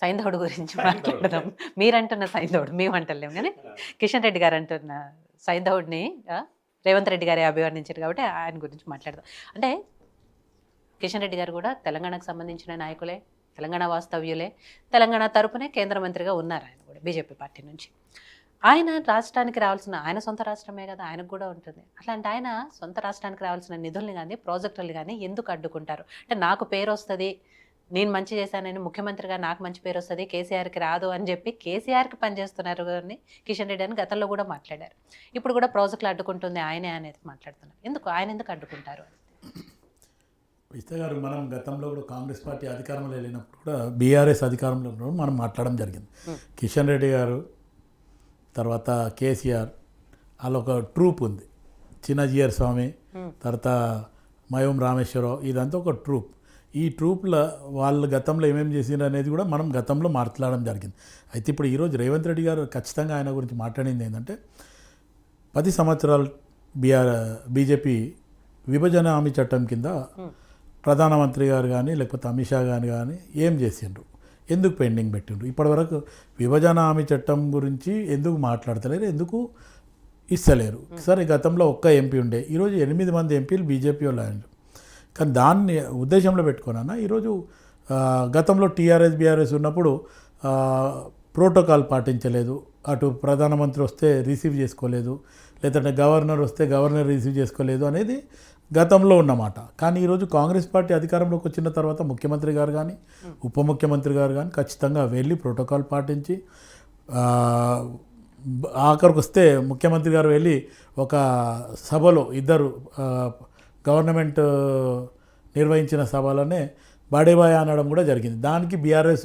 సైంధవుడు గురించి మాట్లాడదాం. మీరంటున్న సైంధవుడు మేమంటలేము కానీ కిషన్ రెడ్డి గారు అంటున్న సైంధవుడిని రేవంత్ రెడ్డి గారే అభివర్ణించారు కాబట్టి ఆయన గురించి మాట్లాడదాం. అంటే కిషన్ రెడ్డి గారు కూడా తెలంగాణకు సంబంధించిన నాయకులే, తెలంగాణ వాస్తవ్యులే, తెలంగాణ తరపునే కేంద్ర మంత్రిగా ఉన్నారు ఆయన కూడా బీజేపీ పార్టీ నుంచి. ఆయన రాష్ట్రానికి రావాల్సిన, ఆయన సొంత రాష్ట్రమే కదా, ఆయనకు కూడా ఉంటుంది. అట్లాంటి ఆయన సొంత రాష్ట్రానికి రావాల్సిన నిధుల్ని కానీ ప్రాజెక్టులు కానీ ఎందుకు అడ్డుకుంటారు? అంటే నాకు పేరు వస్తుంది, నేను మంచి చేశానని, ముఖ్యమంత్రిగా నాకు మంచి పేరు వస్తుంది, కేసీఆర్కి రాదు అని చెప్పి కేసీఆర్కి పనిచేస్తున్నారు కానీ కిషన్ రెడ్డి అని గతంలో కూడా మాట్లాడారు. ఇప్పుడు కూడా ప్రాజెక్టులు అడ్డుకుంటుంది ఆయనే అనేది మాట్లాడుతున్నారు. ఎందుకు ఆయన ఎందుకు అడ్డుకుంటారు? విజిత గారు, మనం గతంలో కూడా కాంగ్రెస్ పార్టీ అధికారంలో వెళ్ళినప్పుడు కూడా బీఆర్ఎస్ అధికారంలో ఉన్నప్పుడు మనం మాట్లాడడం జరిగింది. కిషన్ రెడ్డి గారు తర్వాత కేసీఆర్ వాళ్ళ ఒక ట్రూప్ ఉంది, చిన్నజీఆర్ స్వామి, తర్వాత మయం రామేశ్వరరావు, ఇదంతా ఒక ట్రూప్. ఈ ట్రూప్లో వాళ్ళు గతంలో ఏమేమి చేసిండ్రు అనేది కూడా మనం గతంలో మాట్లాడడం జరిగింది. అయితే ఇప్పుడు ఈరోజు రేవంత్ రెడ్డి గారు ఖచ్చితంగా ఆయన గురించి మాట్లాడింది ఏంటంటే 10 సంవత్సరాలు బీజేపీ విభజన హామీ చట్టం కింద ప్రధానమంత్రి గారు కానీ లేకపోతే అమిత్ షా గారు కానీ ఏం చేసిండ్రు, ఎందుకు పెండింగ్ పెట్టిండ్రు, ఇప్పటివరకు విభజన హామీ చట్టం గురించి ఎందుకు మాట్లాడతలేరు, ఎందుకు ఇస్తలేరు? సరే, గతంలో ఒక్క ఎంపీ ఉండే, ఈరోజు 8 మంది ఎంపీలు బీజేపీ వాళ్ళు ఆయన. కానీ దాన్ని ఉద్దేశంలో పెట్టుకున్నా ఈరోజు గతంలో టీఆర్ఎస్ బీఆర్ఎస్ ఉన్నప్పుడు ప్రోటోకాల్ పాటించలేదు, అటు ప్రధానమంత్రి వస్తే రిసీవ్ చేసుకోలేదు, లేదంటే గవర్నర్ వస్తే గవర్నర్ రిసీవ్ చేసుకోలేదు అనేది గతంలో ఉన్నమాట. కానీ ఈరోజు కాంగ్రెస్ పార్టీ అధికారంలోకి వచ్చిన తర్వాత ముఖ్యమంత్రి గారు కానీ ఉప ముఖ్యమంత్రి గారు కానీ ఖచ్చితంగా వెళ్ళి ప్రోటోకాల్ పాటించి, ఆఖరికి వస్తే ముఖ్యమంత్రి గారు వెళ్ళి ఒక సభలో ఇద్దరు గవర్నమెంట్ నిర్వహించిన సభలోనే బాడేబాయ్ అనడం కూడా జరిగింది. దానికి బీఆర్ఎస్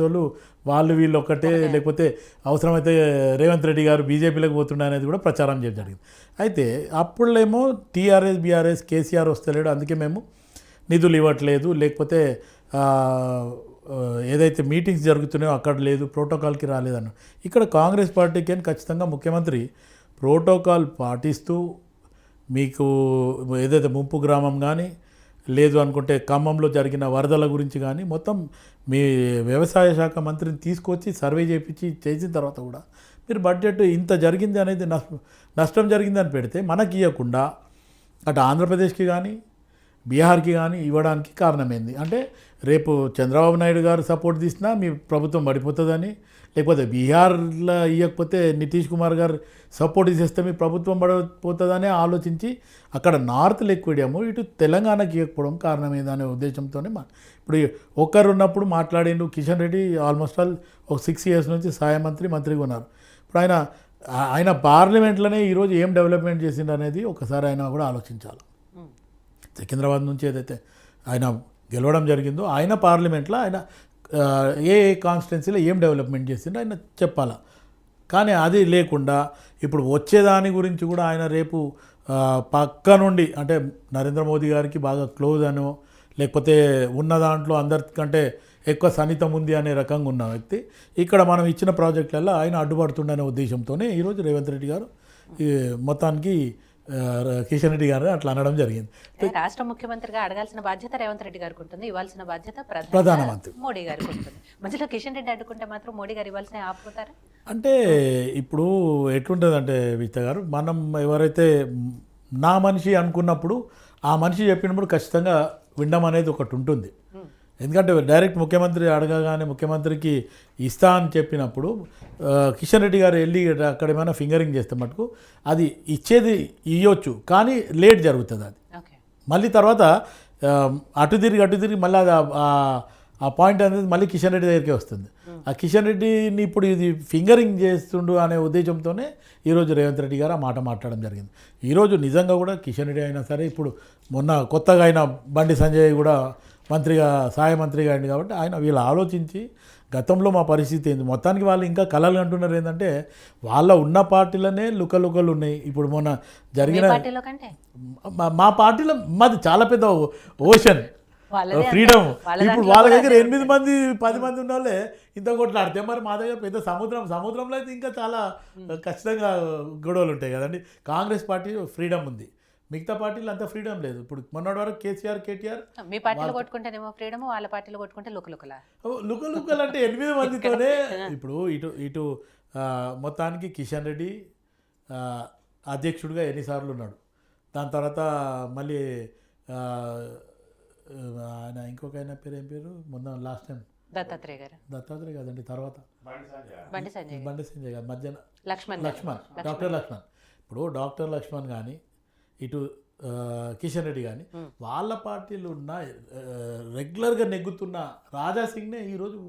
వాళ్ళు వీళ్ళు ఒక్కటే, లేకపోతే అవసరమైతే రేవంత్ రెడ్డి గారు బీజేపీలోకి పోతుండే అనేది కూడా ప్రచారం చేయడం జరిగింది. అయితే అప్పుడేమో టీఆర్ఎస్ బీఆర్ఎస్ కేసీఆర్ వస్తలేడు, అందుకే మేము నిధులు ఇవ్వట్లేదు, లేకపోతే ఏదైతే మీటింగ్స్ జరుగుతున్నాయో అక్కడ లేదు, ప్రోటోకాల్కి రాలేదన్న. ఇక్కడ కాంగ్రెస్ పార్టీకి అని ఖచ్చితంగా ముఖ్యమంత్రి ప్రోటోకాల్ పాటిస్తూ, మీకు ఏదైతే ముంపు గ్రామం కానీ లేదు అనుకుంటే ఖమ్మంలో జరిగిన వరదల గురించి కానీ మొత్తం మీ వ్యవసాయ శాఖ మంత్రిని తీసుకొచ్చి సర్వే చేయించి చేసిన తర్వాత కూడా మీరు బడ్జెట్ ఇంత జరిగింది అనేది నష్టం జరిగింది అని పెడితే మనకి ఇవ్వకుండా అటు ఆంధ్రప్రదేశ్కి కానీ బీహార్కి కానీ ఇవ్వడానికి కారణమైంది. అంటే రేపు చంద్రబాబు నాయుడు గారు సపోర్ట్ తీసినా మీ ప్రభుత్వం పడిపోతుందని, లేకపోతే బీహార్లో ఇవ్వకపోతే నితీష్ కుమార్ గారు సపోర్ట్ ఇచ్చేస్తే మీ ప్రభుత్వం పడిపోతుందని ఆలోచించి అక్కడ నార్త్లో ఎక్కువ ఇవ్వము, ఇటు తెలంగాణకి ఇవ్వకపోవడం కారణమేదనే ఉద్దేశంతోనే ఇప్పుడు ఒక్కరు ఉన్నప్పుడు మాట్లాడిండు. కిషన్ రెడ్డి ఆల్మోస్ట్ ఆల్ ఒక 6 years నుంచి సహాయ మంత్రిగా ఉన్నారు. ఇప్పుడు ఆయన పార్లమెంట్లోనే ఈరోజు ఏం డెవలప్మెంట్ చేసిండు అనేది ఒకసారి ఆయన కూడా ఆలోచించాలి. సికింద్రాబాద్ నుంచి ఏదైతే ఆయన గెలవడం జరిగిందో ఆయన పార్లమెంట్లో ఆయన ఏ కాన్స్టిట్యున్సీలో ఏం డెవలప్మెంట్ చేసిండో ఆయన చెప్పాలా. కానీ అది లేకుండా ఇప్పుడు వచ్చేదాని గురించి కూడా ఆయన రేపు పక్క నుండి, అంటే నరేంద్ర మోదీ గారికి బాగా క్లోజ్ అనో, లేకపోతే ఉన్న దాంట్లో అందరికంటే ఎక్కువ సన్నిహితం ఉంది అనే రకంగా ఉన్న వ్యక్తి ఇక్కడ మనం ఇచ్చిన ప్రాజెక్టులలో ఆయన అడ్డుపడుతుండనే ఉద్దేశంతోనే ఈరోజు రేవంత్ రెడ్డి గారు మొత్తానికి కిషన్ రెడ్డి గారు అట్లా అనడం జరిగింది. రాష్ట్ర ముఖ్యమంత్రిగా అడగాల్సిన బాధ్యత రేవంత్ రెడ్డి గారికి ఉంటుంది, ఇవ్వాల్సిన బాధ్యత ప్రధానమంత్రి మోడీ గారికి ఉంటుంది. మధ్యలో కిషన్ రెడ్డి అడ్డుకుంటే మాత్రం మోడీ గారు ఇవ్వాల్సిన ఆపుతారా? అంటే ఇప్పుడు ఎట్లుంటుంది అంటే విజిత గారు, మనం ఎవరైతే నా మనిషి అనుకున్నప్పుడు ఆ మనిషి చెప్పినప్పుడు ఖచ్చితంగా వినడం అనేది ఒకటి ఉంటుంది. ఎందుకంటే డైరెక్ట్ ముఖ్యమంత్రి అడగగానే ముఖ్యమంత్రికి ఇస్తా అని చెప్పినప్పుడు కిషన్ రెడ్డి గారు వెళ్ళి అక్కడ ఏమైనా ఫింగరింగ్ చేస్తే మటుకు అది ఇచ్చేది ఇవ్వచ్చు, కానీ లేట్ జరుగుతుంది. అది మళ్ళీ తర్వాత అటు తిరిగి మళ్ళీ అది ఆ పాయింట్ అనేది మళ్ళీ కిషన్ రెడ్డి దగ్గరికి వస్తుంది. ఆ కిషన్ రెడ్డిని ఇప్పుడు ఇది ఫింగరింగ్ చేస్తుండు అనే ఉద్దేశంతోనే ఈరోజు రేవంత్ రెడ్డి గారు ఆ మాట మాట్లాడడం జరిగింది. ఈరోజు నిజంగా కూడా కిషన్ రెడ్డి అయినా సరే, ఇప్పుడు మొన్న కొత్తగా అయిన బండి సంజయ్ కూడా మంత్రిగా సహాయ మంత్రిగా అయింది కాబట్టి ఆయన వీళ్ళు ఆలోచించి గతంలో మా పరిస్థితి ఏంది, మొత్తానికి వాళ్ళు ఇంకా కలలు అంటున్నారు ఏంటంటే వాళ్ళ ఉన్న పార్టీలోనే లుకలుకలు ఉన్నాయి. ఇప్పుడు మొన్న జరిగిన మా పార్టీలో మాది చాలా పెద్ద ఓషన్ ఫ్రీడమ్. ఇప్పుడు వాళ్ళ దగ్గర 8 మంది 10 మంది ఉన్న వాళ్ళే ఇంత కొట్లాడితే మరి మా దగ్గర పెద్ద సముద్రంలో అయితే ఇంకా చాలా ఖచ్చితంగా గొడవలు ఉంటాయి కదండి. కాంగ్రెస్ పార్టీ ఫ్రీడమ్ ఉంది, మిగతా పార్టీలు అంత ఫ్రీడమ్ లేదు. ఇప్పుడు మొన్నటి వరకు కేసీఆర్ కేటీఆర్ మీ పార్టీలో కొట్టుకుంటేనేమో ఫ్రీడమ్, వాళ్ళ పార్టీలో కొట్టుకుంటే లుకలుకలా. లుకలు అంటే 8 మందితోనే ఇప్పుడు ఇటు ఇటు మొత్తానికి కిషన్ రెడ్డి అధ్యక్షుడిగా ఎన్నిసార్లు ఉన్నాడు. దాని తర్వాత మళ్ళీ ఆయన ఇంకొక ఆయన పేరు ఏం పేరు మొన్న లాస్ట్ టైం దత్తాత్రేయ గారు. దత్తాత్రేయ కాదండి, తర్వాత బండి సంజయ్ గారు మధ్యన లక్ష్మణ్. డాక్టర్ లక్ష్మణ్. ఇప్పుడు డాక్టర్ లక్ష్మణ్ కానీ ఇటు కిషన్ రెడ్డి కానీ వాళ్ళ పార్టీలు ఉన్న రెగ్యులర్గా నెగ్గుతున్న రాజాసింగ్నే ఈరోజు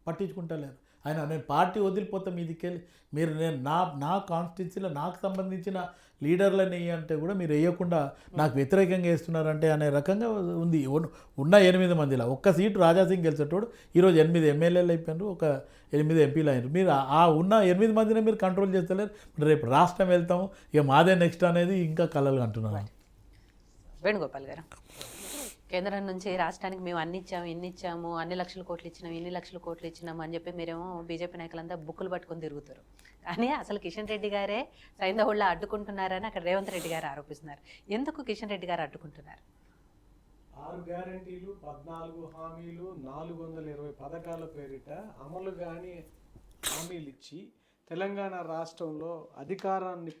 పట్టించుకుంటలేరు. నేను పార్టీ వదిలిపోతాం మీదికెళ్ళి, మీరు నేను నా కాన్స్టిట్యున్సీలో నాకు సంబంధించిన లీడర్లని అంటే కూడా మీరు వేయకుండా నాకు వ్యతిరేకంగా వేస్తున్నారంటే అనే రకంగా ఉంది. ఉన్న 8 మందిలో ఒక్క సీటు రాజాసింగ్ గెలిచేటోడు ఈరోజు 8 ఎమ్మెల్యేలు అయిపోయినారు, ఒక 8 ఎంపీలు అయినారు. మీరు ఆ ఉన్న 8 మందిని మీరు కంట్రోల్ చేస్తలేరు. రేపు రాష్ట్రం వెళ్తాము, ఇక మాదే నెక్స్ట్ అనేది ఇంకా కలలు అంటున్నారు. వేణుగోపాల్ గారు, కేంద్రం నుంచి రాష్ట్రానికి మేము అన్ని ఇచ్చాము, ఇన్ని ఇచ్చాము, అన్ని లక్షల కోట్లు ఇచ్చినాము, ఇన్ని లక్షల కోట్లు ఇచ్చినాము అని చెప్పి మీరేమో బీజేపీ నాయకులంతా బుక్కులు పట్టుకొని తిరుగుతారు. కానీ అసలు కిషన్ రెడ్డి గారే సైంధవుళ్ళ అడ్డుకుంటున్నారని అక్కడ రేవంత్ రెడ్డి గారు ఆరోపిస్తున్నారు. ఎందుకు కిషన్ రెడ్డి గారు అడ్డుకుంటున్నారు? 6 గ్యారంటీలు, 14 హామీలు, 420 పథకాల పేరిట అమలు కాని హామీలు ఇచ్చి తెలంగాణ రాష్ట్రంలో అధికారాన్ని